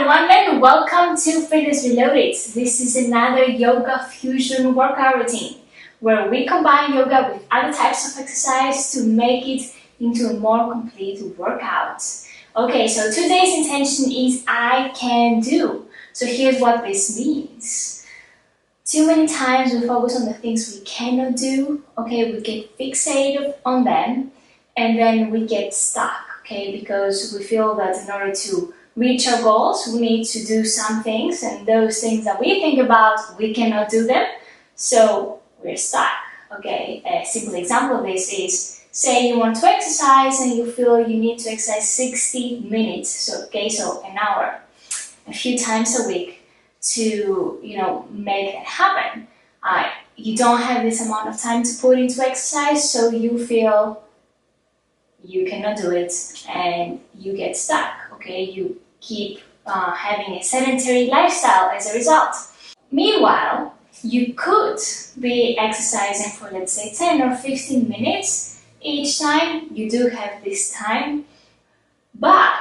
everyone and welcome to Fitness Reloaded. This is another yoga fusion workout routine where we combine yoga with other types of exercise to make it into a more complete workout. Okay, so today's intention is I can do. So here's what this means. Too many times we focus on the things we cannot do, okay, we get fixated on them and then we get stuck, okay, because we feel that in order to reach our goals, we need to do some things, and those things that we think about, we cannot do them, so we're stuck, okay? A simple example of this is, say you want to exercise and you feel you need to exercise 60 minutes, so an hour, a few times a week to, make that happen. You don't have this amount of time to put into exercise, so you feel you cannot do it and you get stuck, okay? You keep having a sedentary lifestyle as a result. Meanwhile, you could be exercising for, let's say, 10 or 15 minutes each time. You do have this time, but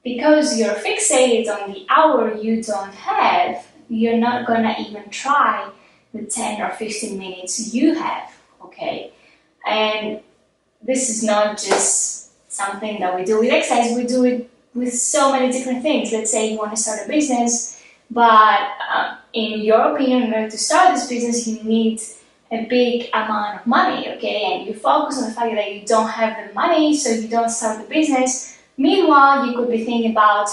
because you're fixated on the hour you don't have, you're not gonna even try the 10 or 15 minutes you have, okay? And this is not just something that we do with exercise, we do it with so many different things. Let's say you want to start a business, but in your opinion, in order to start this business, you need a big amount of money, okay? And you focus on the fact that you don't have the money, so you don't start the business. Meanwhile, you could be thinking about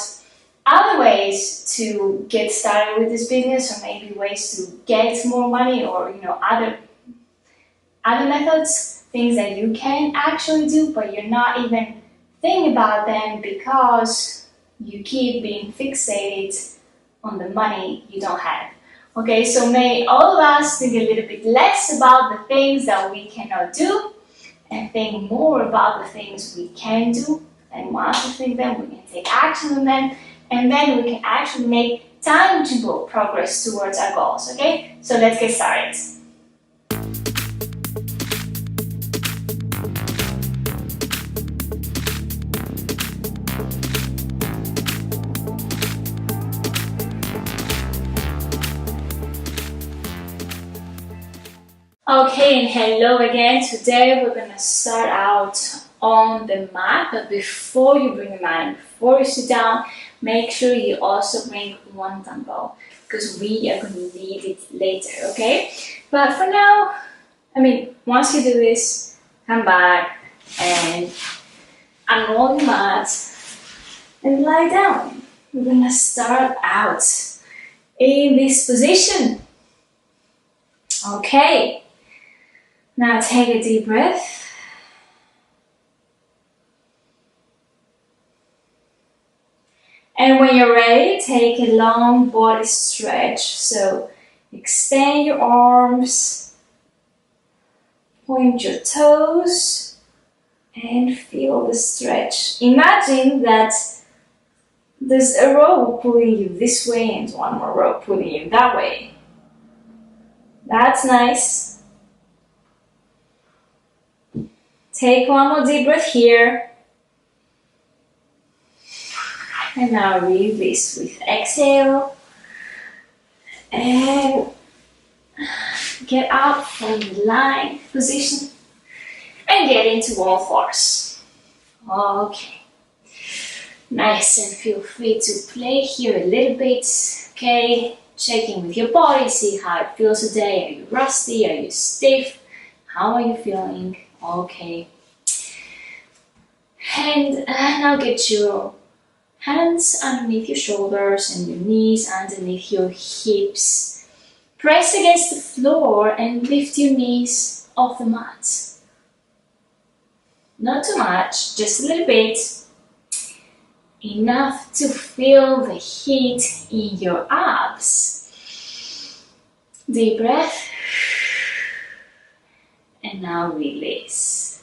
other ways to get started with this business, or maybe ways to get more money, or other methods, things that you can actually do, but you're not even thinking about them because you keep being fixated on the money you don't have. Okay, so may all of us think a little bit less about the things that we cannot do and think more about the things we can do, and once we think them, we can take action on them, and then we can actually make tangible progress towards our goals, okay? So let's get started. Okay, and hello again. Today we're going to start out on the mat, but before you bring the mat and before you sit down, make sure you also bring one dumbbell because we are going to need it later, okay? But for now, once you do this, come back and unroll the mat and lie down. We're going to start out in this position. Okay. Now take a deep breath. And when you're ready, take a long body stretch. So extend your arms, point your toes, and feel the stretch. Imagine that there's a rope pulling you this way and one more rope pulling you that way. That's nice. Take one more deep breath here. And now release with exhale. And get up from the lying position and get into all fours. Okay. Nice, and feel free to play here a little bit. Okay. Check in with your body, see how it feels today. Are you rusty? Are you stiff? How are you feeling? Okay. And now get your hands underneath your shoulders and your knees underneath your hips. Press against the floor and lift your knees off the mat. Not too much, just a little bit. Enough to feel the heat in your abs. Deep breath. And now release.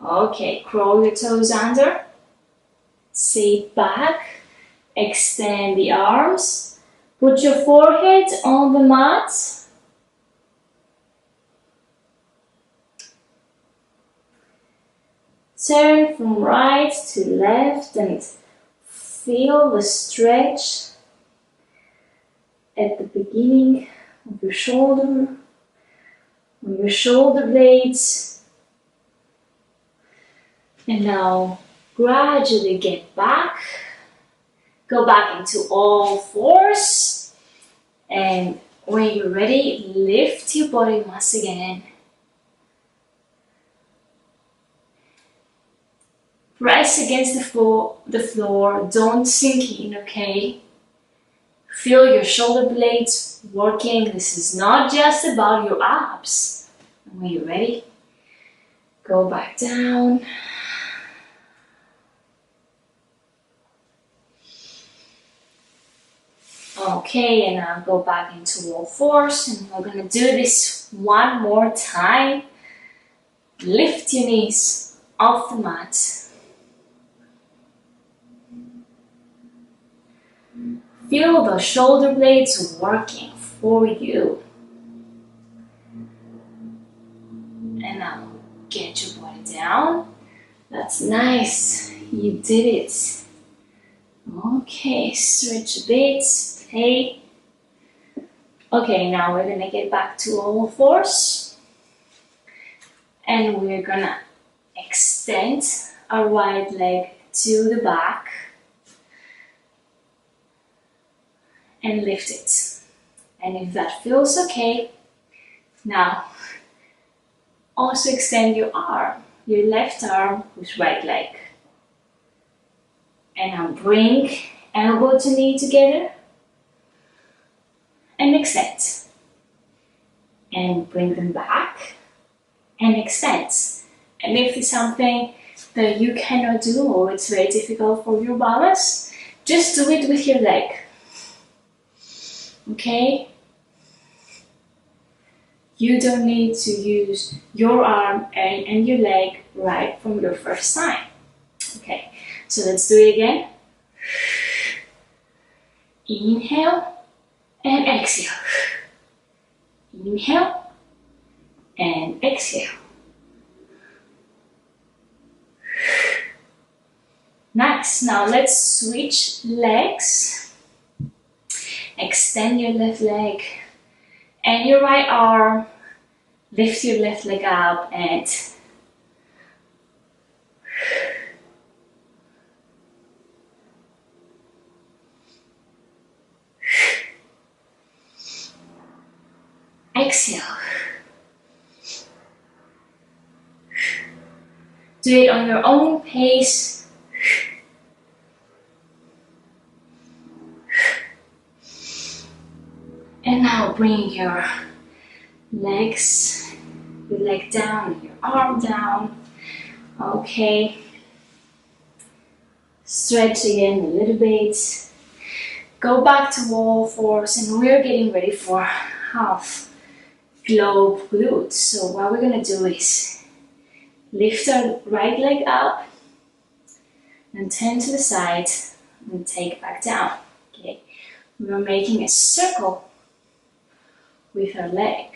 Okay, crawl your toes under. Sit back. Extend the arms. Put your forehead on the mat. Turn from right to left and feel the stretch at the beginning of your shoulder, on your shoulder blades. And now gradually get back. Go back into all fours. And when you're ready, lift your body once again. Press against the floor. Don't sink in, okay? Feel your shoulder blades working. This is not just about your abs. And when you're ready, go back down. Okay, and now go back into all fours. And we're going to do this one more time. Lift your knees off the mat. Feel the shoulder blades working for you. And now get your body down. That's nice. You did it. Okay, stretch a bit. Hey. Okay, now we're gonna get back to all fours. And we're gonna extend our right leg to the back. And lift it. And if that feels okay, now also extend your arm, your left arm with right leg. And now bring elbow to knee together and extend. And bring them back and extend. And if it's something that you cannot do or it's very difficult for your balance, just do it with your leg. Okay? You don't need to use your arm and your leg right from your first time. Okay, so let's do it again. Inhale and exhale. Inhale and exhale. Nice. Now let's switch legs. Extend your left leg and your right arm. Lift your left leg up and exhale. Do it on your own pace. And now bring your legs, your leg down, your arm down. Okay. Stretch again a little bit. Go back to all fours and we're getting ready for half globe glutes. So what we're gonna do is lift our right leg up and turn to the side and take back down. Okay. We're making a circle with our leg.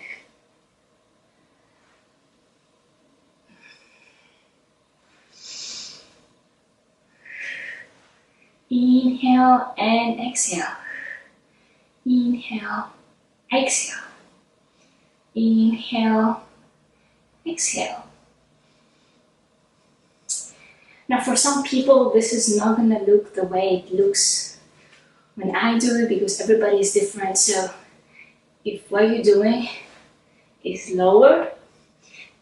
Inhale and exhale. Inhale, exhale. Inhale, exhale. Now for some people this is not going to look the way it looks when I do it because everybody is different. So if what you're doing is lower,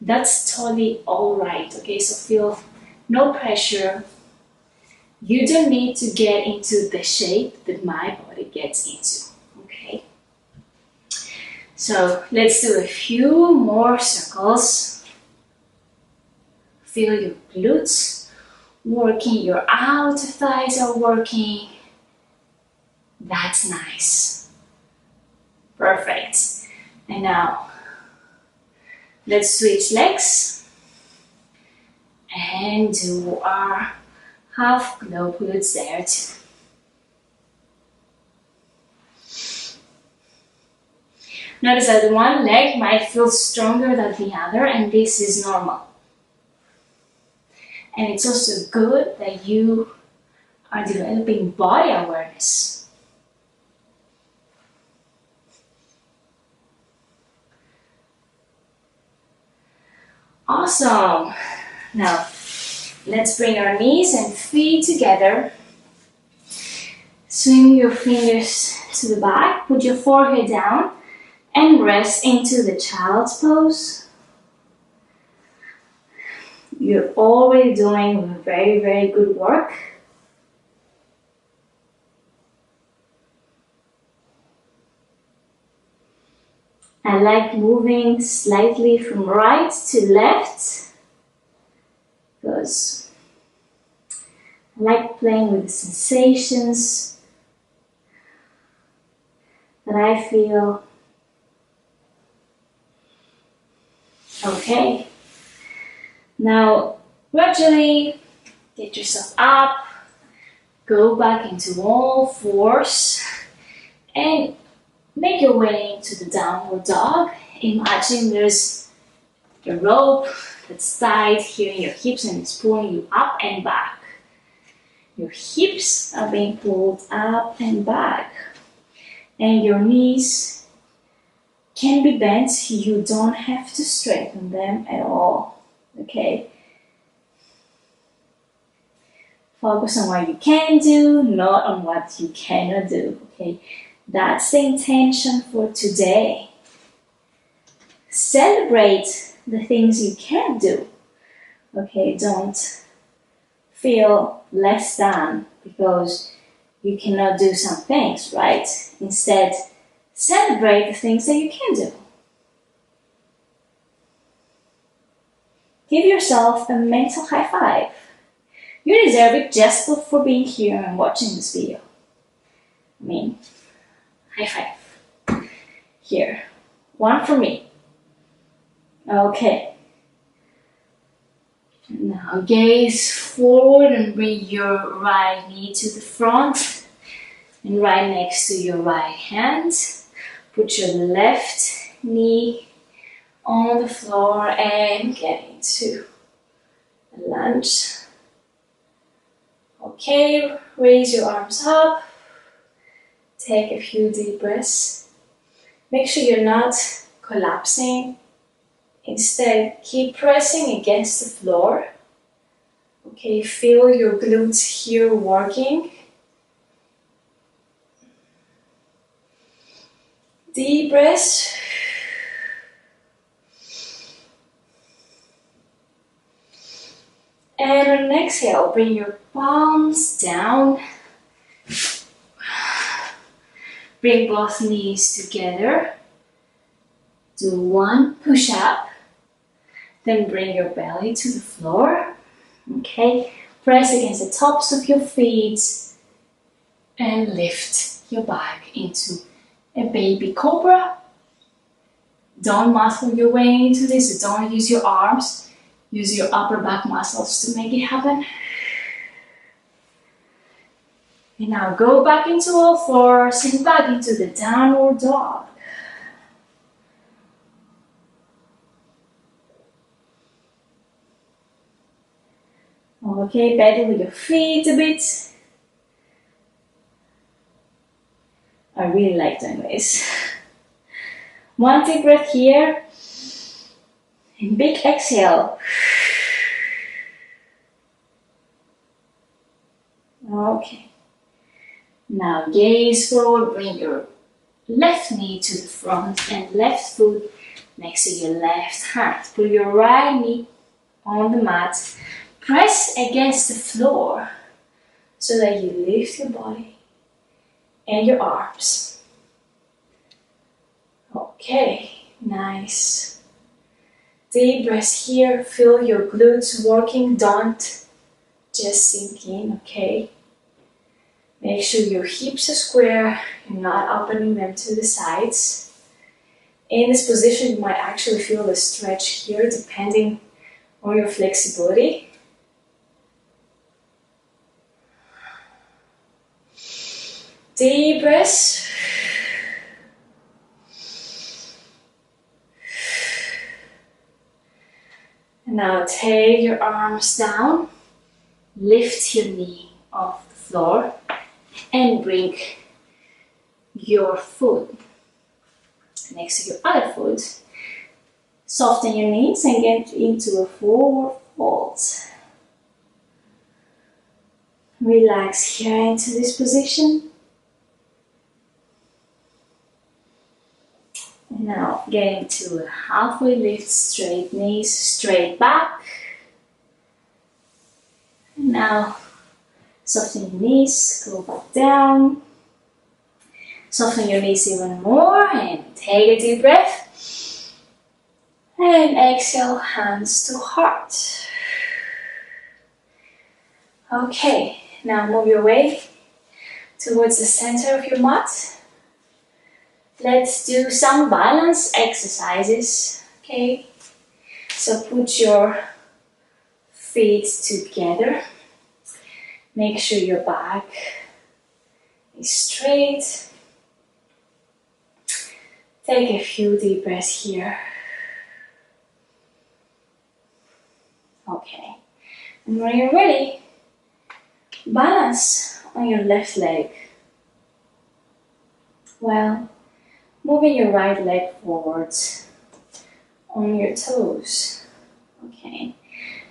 that's totally alright, okay? So feel no pressure. You don't need to get into the shape that my body gets into, okay? So let's do a few more circles. Feel your glutes working, your outer thighs are working. That's nice. Perfect. And now, let's switch legs and do our half globe glutes there too. Notice that one leg might feel stronger than the other, and this is normal. And it's also good that you are developing body awareness. Awesome. Now, let's bring our knees and feet together. Swing your fingers to the back, put your forehead down, and rest into the child's pose. You're already doing very, very good work. I like moving slightly from right to left because I like playing with the sensations that I feel. Okay. Now, gradually get yourself up, go back into all fours, and make your way into the downward dog. Imagine there's a rope that's tied here in your hips and it's pulling you up and back. Your hips are being pulled up and back, and your knees can be bent. You don't have to straighten them at all. Okay? Focus on what you can do, not on what you cannot do. Okay? That's the intention for today. Celebrate the things you can do. Okay? Don't feel less than because you cannot do some things, right? Instead, celebrate the things that you can do. Give yourself a mental high five. You deserve it just for being here and watching this video. I mean, high five. Here. One for me. Okay. Now gaze forward and bring your right knee to the front and right next to your right hand. Put your left knee on the floor and get into a lunge. Okay, raise your arms up. Take a few deep breaths. Make sure you're not collapsing. Instead, keep pressing against the floor. Okay, feel your glutes here working. Deep breaths. And on an exhale, bring your palms down. Bring both knees together. Do one push-up. Then bring your belly to the floor. Okay, press against the tops of your feet and lift your back into a baby cobra. Don't muscle your way into this. Don't use your arms. Use your upper back muscles to make it happen. And now go back into all fours and back into the downward dog. Okay, pedal your feet a bit. I really like doing this. One deep breath here. And big exhale. Okay. Now gaze forward, bring your left knee to the front and left foot next to your left hand. Put your right knee on the mat. Press against the floor so that you lift your body and your arms. Okay, nice. Deep breath here. Feel your glutes working. Don't just sink in, okay? Make sure your hips are square. You're not opening them to the sides. In this position, you might actually feel the stretch here depending on your flexibility. Deep breath. And now take your arms down. Lift your knee off the floor and bring your foot next to your other foot. Soften your knees and get into a forward fold. Relax here into this position. Now get into a halfway lift, straight knees, straight back. And now soften your knees, go back down. Soften your knees even more and take a deep breath. And exhale, hands to heart. Okay, now move your way towards the center of your mat. Let's do some balance exercises, okay? So put your feet together. Make sure your back is straight. Take a few deep breaths here. Okay, and when you're ready, balance on your left leg while moving your right leg forwards on your toes. Okay,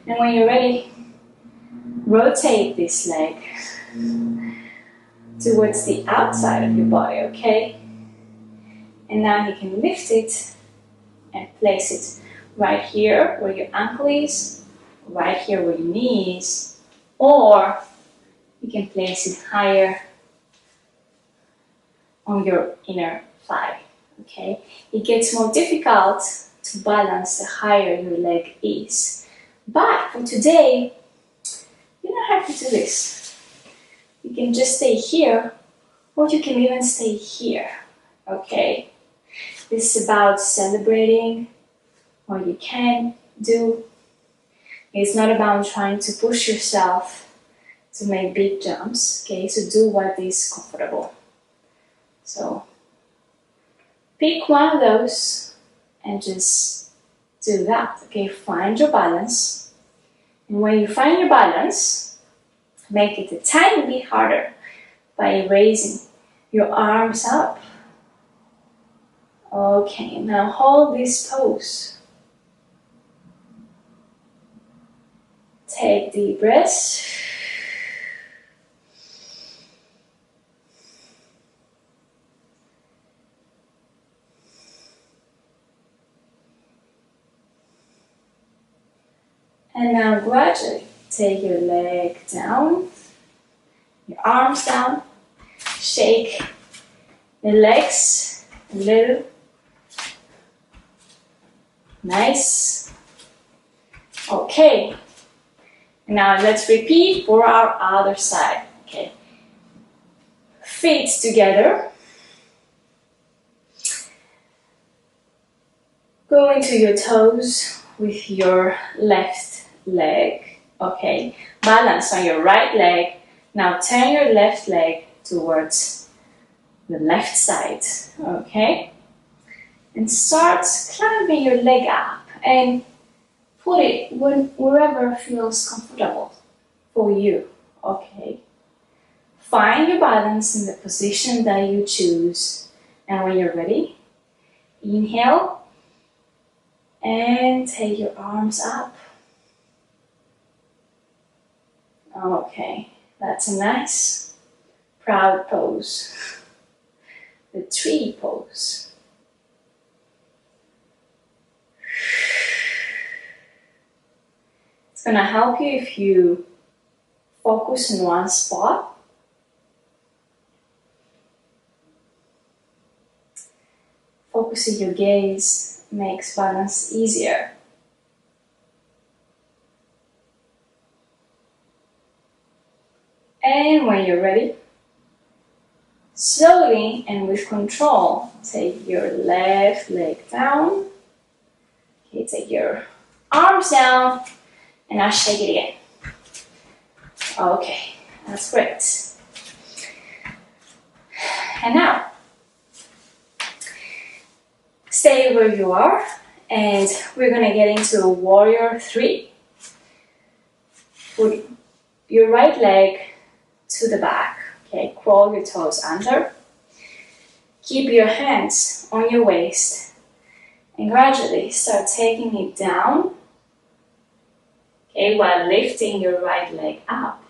and when you're ready, rotate this leg towards the outside of your body, okay? And now you can lift it and place it right here where your ankle is, right here where your knee is, or you can place it higher on your inner thigh, okay? It gets more difficult to balance the higher your leg is. But for today, you don't have to do this. You can just stay here, or you can even stay here, okay? This is about celebrating what you can do. It's not about trying to push yourself to make big jumps, okay? So do what is comfortable. So pick one of those and just do that, okay? Find your balance. And when you find your balance, make it a tiny bit harder by raising your arms up. Okay, now hold this pose. Take deep breaths. And now gradually take your leg down, your arms down, shake the legs a little. Nice. Okay. Now let's repeat for our other side. Okay. Feet together. Go into your toes with your left leg. Okay. Balance on your right leg. Now turn your left leg towards the left side. Okay. And start climbing your leg up and put it wherever feels comfortable for you, okay? Find your balance in the position that you choose. And when you're ready, inhale and take your arms up. Okay, that's a nice, proud pose. The tree pose. It's going to help you if you focus in one spot. Focusing your gaze makes balance easier. And when you're ready, slowly and with control, take your left leg down. Okay, take your arms down. And now shake it again. Okay, that's great. And now, stay where you are, and we're gonna get into a warrior 3. Put your right leg to the back. Okay, crawl your toes under. Keep your hands on your waist and gradually start taking it down. Okay, while lifting your right leg up.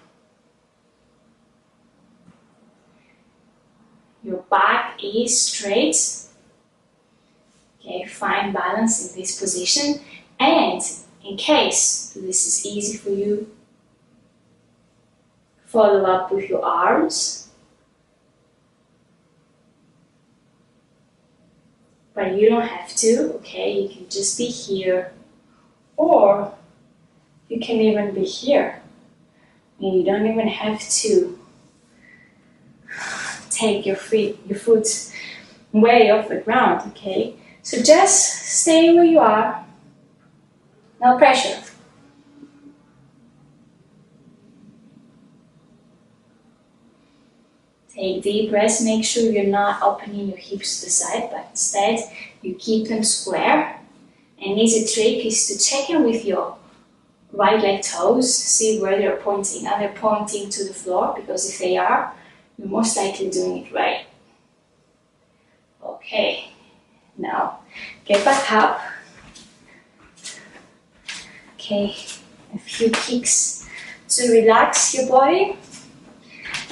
Your back is straight. Okay, find balance in this position. And in case this is easy for you, follow up with your arms. But you don't have to, okay? You can just be here. Or you can even be here. And you don't even have to take your foot way off the ground, okay? So just stay where you are. No pressure. Take deep breaths. Make sure you're not opening your hips to the side, but instead you keep them square. An easy trick is to check in with your right leg toes, see where they're pointing. Are they pointing to the floor? Because if they are, you're most likely doing it right. Okay, now get back up. Okay, a few kicks to relax your body.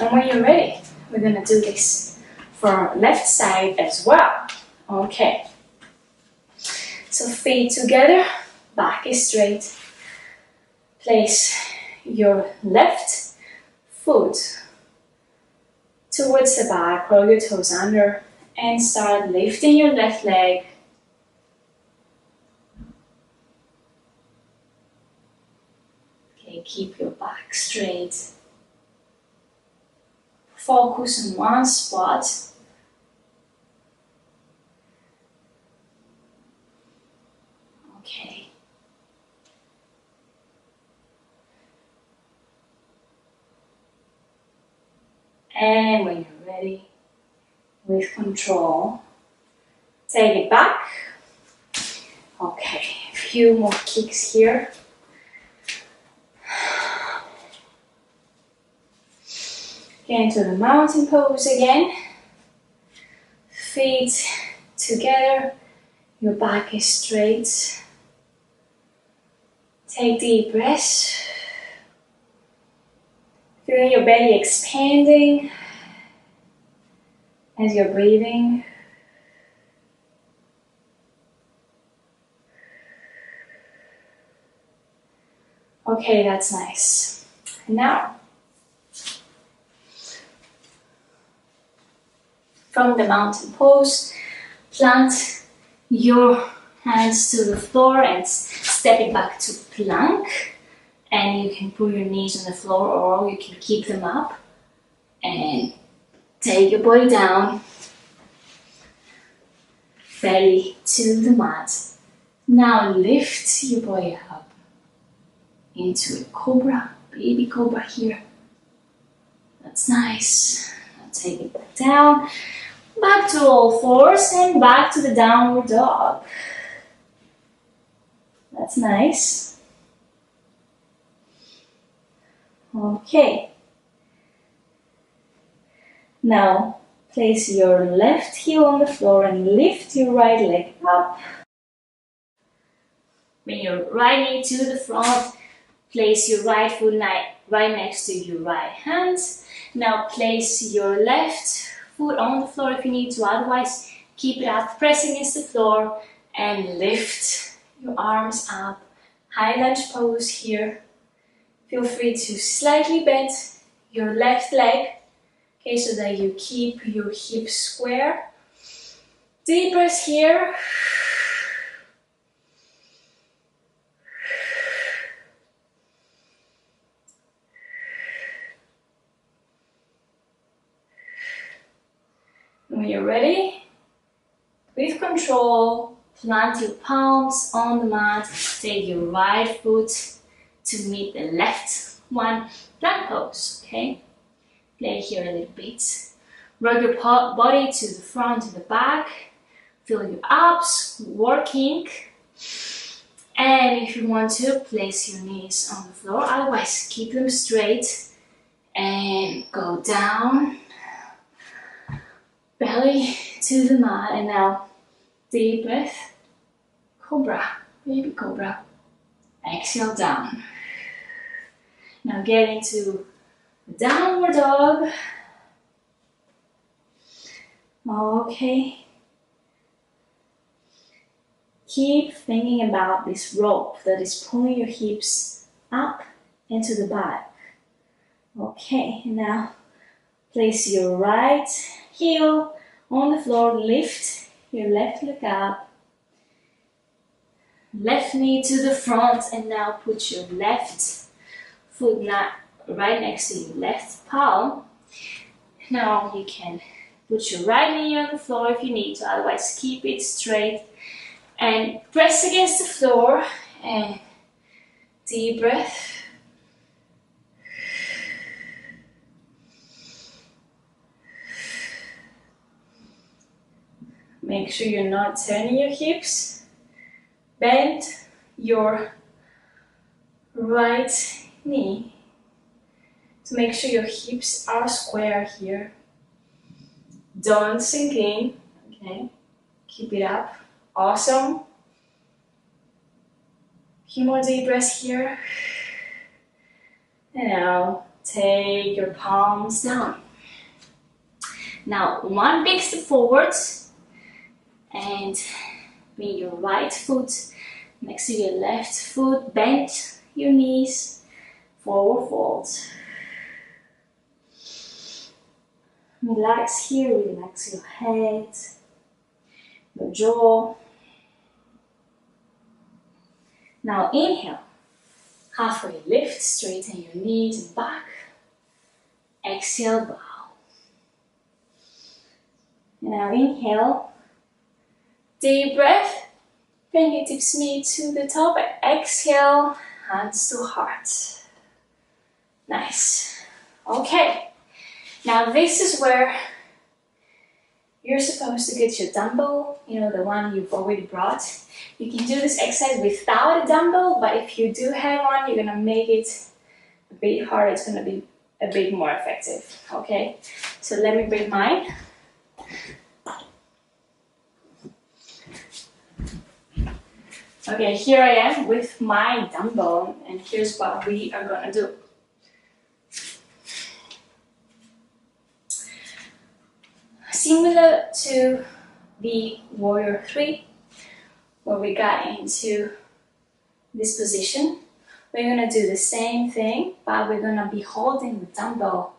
And when you're ready, we're gonna do this for left side as well. Okay, so feet together, back is straight. Place your left foot towards the back, roll your toes under, and start lifting your left leg. Okay, keep your back straight. Focus on one spot. Okay. And when you're ready, with control, take it back. Okay, a few more kicks here. Get into the mountain pose again. Feet together, your back is straight. Take deep breaths. Feeling your belly expanding as you're breathing. Okay, that's nice. And now, from the mountain pose, plant your hands to the floor and step it back to plank. And you can put your knees on the floor or you can keep them up. And take your body down, belly to the mat. Now lift your body up into a cobra, baby cobra here. That's nice. Now take it back down, back to all fours and back to the downward dog. That's nice. Okay. Now place your left heel on the floor and lift your right leg up. Bring your right knee to the front. Place your right foot right next to your right hand. Now place your left foot on the floor if you need to. Otherwise, keep it up, press against the floor and lift your arms up. High lunge pose here. Feel free to slightly bend your left leg, okay, so that you keep your hips square. Deep breath here. When you're ready, with control, plant your palms on the mat. Take your right foot to meet the left one, plank pose, okay? Play here a little bit. Roll your body to the front and the back. Feel your abs working. And if you want to, place your knees on the floor. Otherwise, keep them straight and go down, belly to the mat, and now deep breath, cobra, baby cobra. Exhale down. Now get into downward dog. Okay. Keep thinking about this rope that is pulling your hips up into the back. Okay, now place your right heel on the floor, lift your left leg up, left knee to the front, and now put your left foot right next to your left palm. Now you can put your right knee on the floor if you need to, otherwise keep it straight and press against the floor and deep breath. Make sure you're not turning your hips. Bend your right knee to make sure your hips are square here. Don't sink in, okay? Keep it up. Awesome. Few more deep breaths here. And now take your palms down. Now one big step forward and bring your right foot next to your left foot. Bend your knees. Forward fold. Relax here, relax your head, your jaw. Now inhale, halfway lift, straighten your knees and back. Exhale, bow. Now inhale, deep breath, fingertips meet to the top. Exhale, hands to heart. Nice. Okay. Now this is where you're supposed to get your dumbbell, the one you've already brought. You can do this exercise without a dumbbell, but if you do have one, you're gonna make it a bit harder. It's gonna be a bit more effective, okay? So let me bring mine. Okay, here I am with my dumbbell, and here's what we are gonna do. Similar to the warrior 3, where we got into this position, we're gonna do the same thing, but we're gonna be holding the dumbbell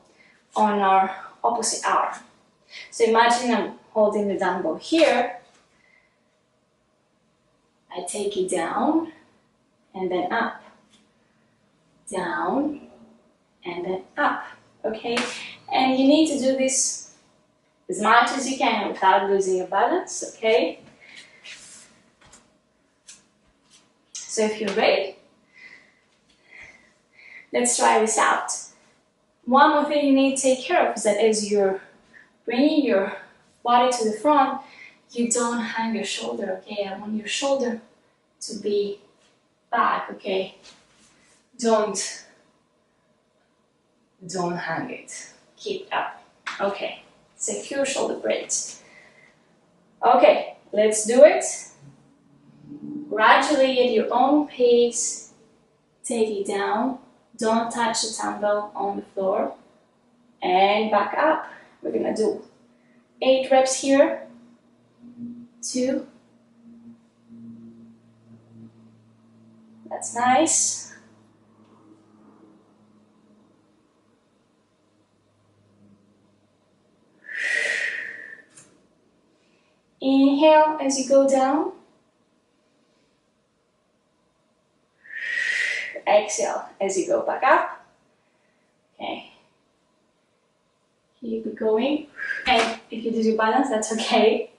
on our opposite arm. So imagine I'm holding the dumbbell here. I take it down and then up, down and then up, okay? And you need to do this as much as you can without losing your balance, okay? So if you're ready, let's try this out. One more thing you need to take care of is that as you're bringing your body to the front, you don't hang your shoulder, okay? I want your shoulder to be back, okay? Don't hang it. Keep it up, okay? Secure shoulder blades. Okay, let's do it. Gradually at your own pace, take it down. Don't touch the dumbbell on the floor. And back up. We're gonna do 8 reps here. 2. That's nice. Inhale as you go down. Exhale as you go back up. Okay. Keep it going. And if you lose your balance, that's okay.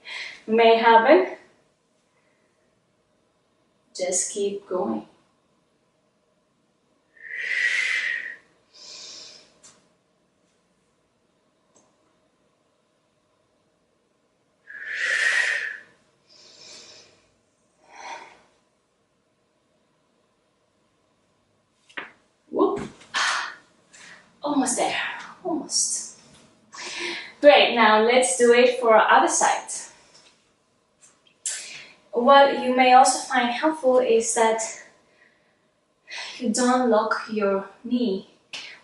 It may happen. Just keep going. Whoop. Almost there. now let's do it for other side. What you may also find helpful is that you don't lock your knee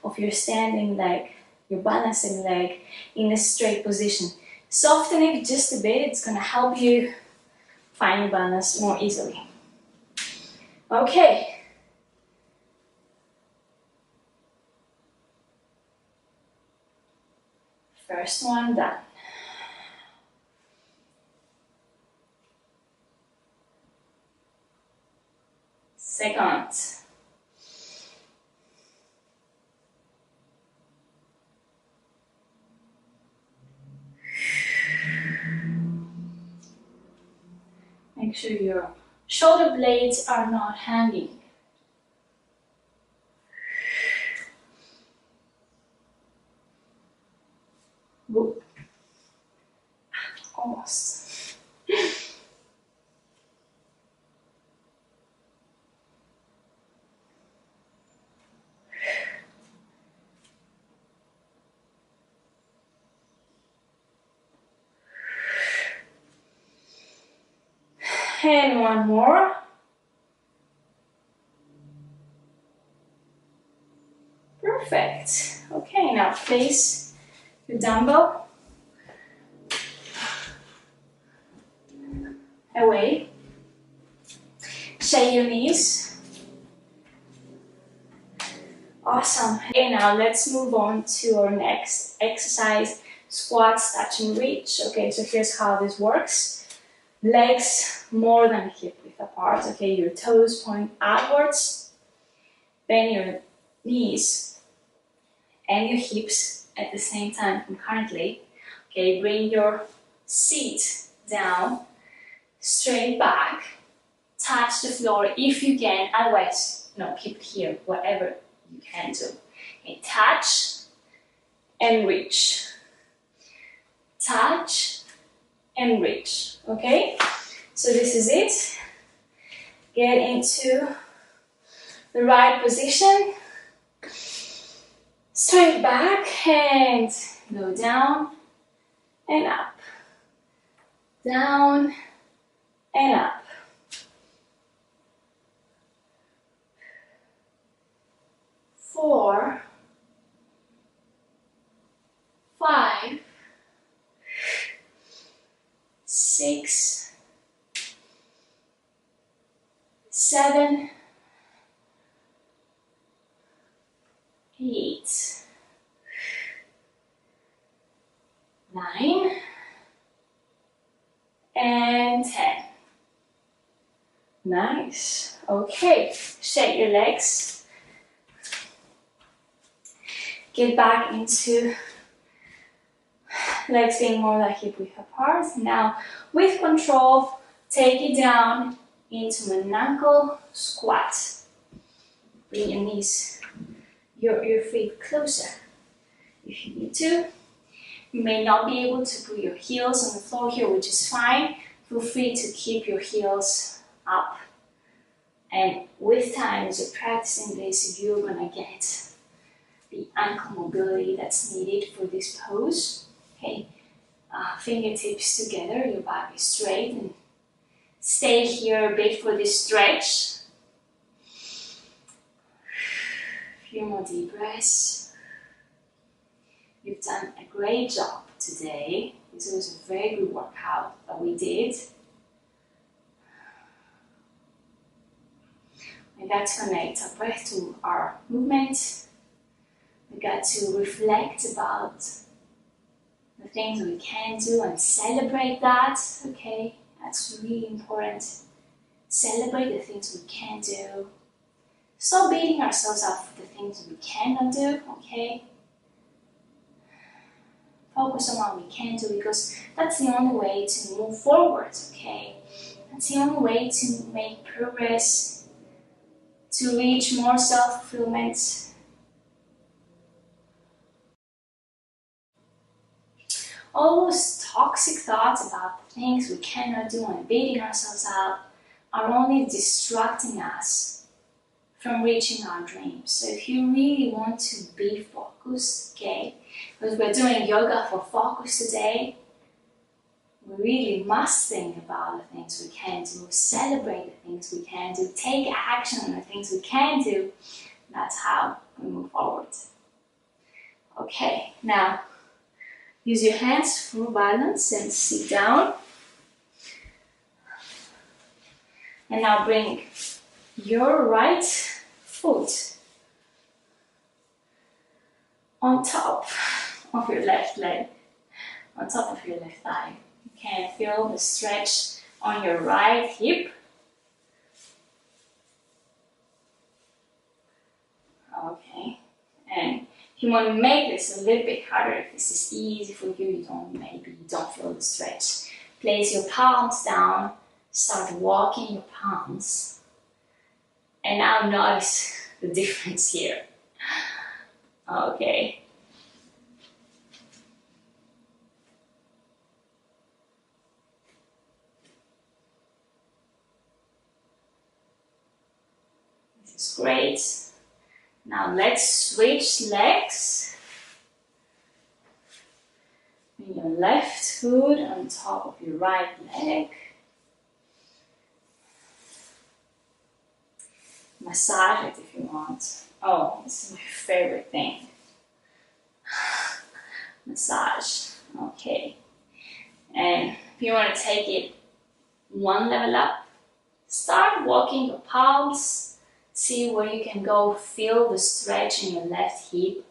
of your standing leg, your balancing leg in a straight position. Soften it just a bit, it's going to help you find balance more easily. Okay. First one done. Second. Make sure your shoulder blades are not hanging. Whoop. Almost. And one more. Perfect. Okay, now place your dumbbell away. Shake your knees. Awesome. Okay, now let's move on to our next exercise, squats, touch and reach. Okay, so here's how this works. Legs more than hip width apart. Okay, your toes point outwards. Bend your knees and your hips at the same time concurrently. Okay, bring your seat down, straight back, touch the floor if you can, otherwise, keep it here, whatever you can do. Okay, touch and reach. Touch and reach, okay? So this is it. Get into the right position. Straight back and go down and up. Down and up. 4, 5, 6, 7, 8, 9, and 10. Nice. Okay, shake your legs. Get back into legs being more like hip width apart. Now, with control, take it down into an ankle squat. Bring your knees, your feet closer if you need to. You may not be able to put your heels on the floor here, which is fine. Feel free to keep your heels up. And with time, as you're practicing this, you're gonna get the ankle mobility that's needed for this pose. Okay, fingertips together, your back is straight, and stay here a bit for this stretch. A few more deep breaths. You've done a great job today. This was a very good workout that we did. We got to connect our breath to our movement. We got to reflect about the things we can do and celebrate that, okay? That's really important. Celebrate the things we can do. Stop beating ourselves up for the things we cannot do, okay? Focus on what we can do because that's the only way to move forward, okay? That's the only way to make progress, to reach more self-fulfillment. All those toxic thoughts about things we cannot do and beating ourselves up are only distracting us from reaching our dreams. So if you really want to be focused, okay, Because we're doing yoga for focus today, we really must think about the things we can do, celebrate the things we can do, take action on the things we can do. That's how we move forward. Okay, now use your hands for balance and sit down. And now bring your right foot on top of your left leg, on top of your left thigh. You can feel the stretch on your right hip. Okay, and if you want to make this a little bit harder, if this is easy for you, maybe you don't feel the stretch. Place your palms down, start walking your palms. And now notice the difference here. Okay. This is great. Now let's switch legs. Bring your left foot on top of your right leg. Massage it if you want. Oh, this is my favorite thing. Massage. Okay. And if you want to take it one level up, start walking your palms. See where you can go. Feel the stretch in your left hip.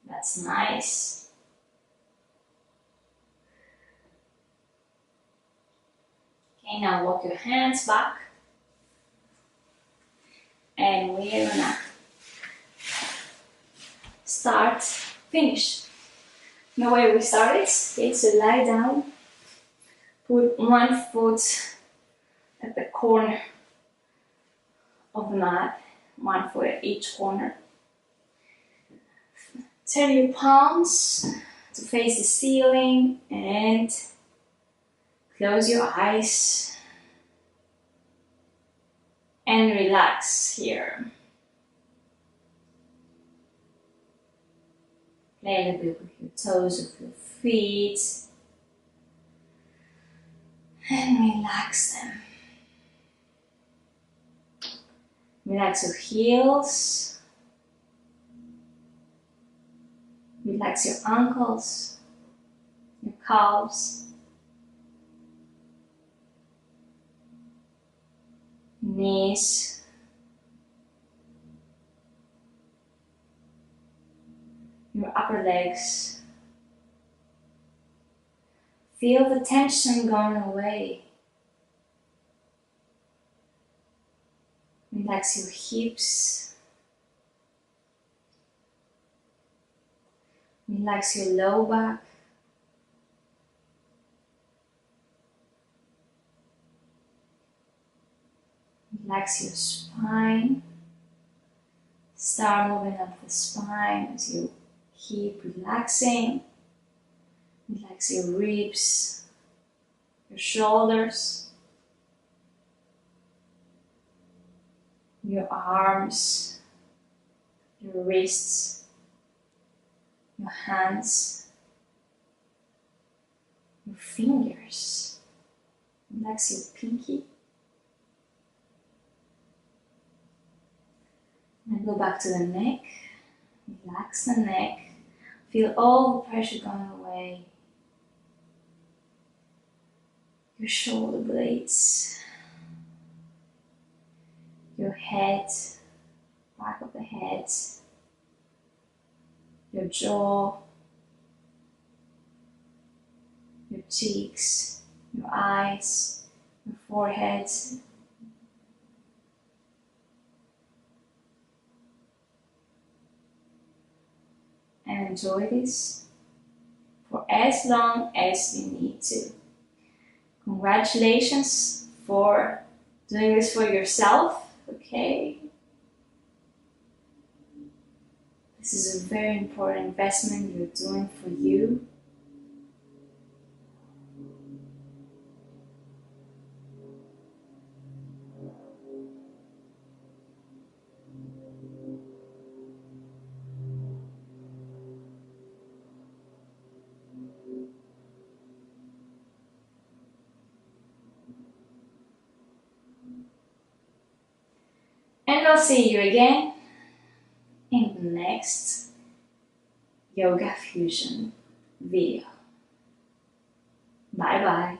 That's nice. Okay, now walk your hands back. And we're gonna finish the way we started. Okay, so lie down, put one foot at the corner of the mat, one foot at each corner. Turn your palms to face the ceiling and close your eyes and relax here. Play a little bit with your toes of your feet and relax them. Relax your heels, relax your ankles, your calves, knees, your upper legs. Feel the tension going away. Relax your hips. Relax your low back. Relax your spine. Start moving up the spine as you keep relaxing. Relax your ribs, your shoulders, your arms, your wrists, your hands, your fingers. Relax your pinky. And go back to the neck. Relax the neck. Feel all the pressure going away. Your shoulder blades. Your head. Back of the head. Your jaw. Your cheeks. Your eyes. Your forehead. And enjoy this for as long as you need to. Congratulations for doing this for yourself, okay? This is a very important investment you're doing for you. I'll see you again in the next Yoga Fusion video. Bye bye.